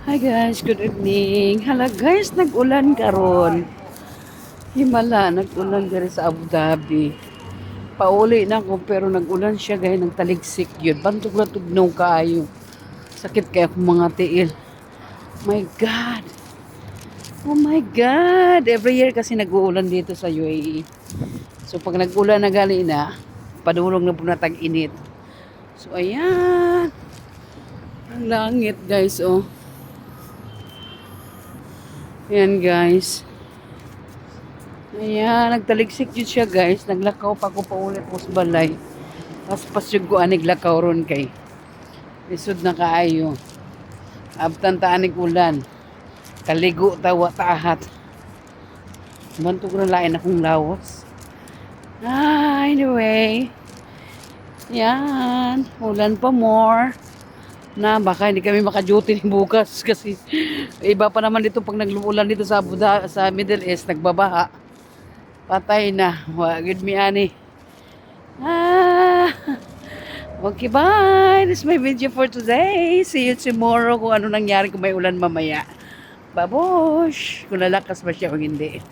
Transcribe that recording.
Hi guys, good evening. Hala guys, nag-ulan karon. Himala, nag-ulan diri sa Abu Dhabi. Pauli na ko pero nag-ulan siya gaya ng taligsik yun. Bantog na tugnaw kaayo. Sakit kaya akong mga tiil. My God. Oh my God. Every year kasi nag-uulan dito sa UAE. So pag nag-ulan na gali na, padulong na po na tag-init. So ayan. Ang langit guys, oh. Ayan guys. Ayan, nagtaligsik yun siya guys. Naglakaw pa ko pa ulit po sa balay. Tapos pasyug ko anig lakaw ron kay. Isod na kaayo. Abtan ta anig ulan. Kaligo tawa tahat. Bantog na lain akong lawas. Anyway. Yan. Ulan pa more. Na baka hindi kami maka-duty ni bukas kasi iba pa naman dito pag nagluulan dito sa sa Middle East nagbabaha. Patay na. Wagid mi ani. Ah. Okay, bye. This is my video for today. See you tomorrow kung ano nangyari kung may ulan mamaya. Babosh! Kung lalakas ba siya o hindi.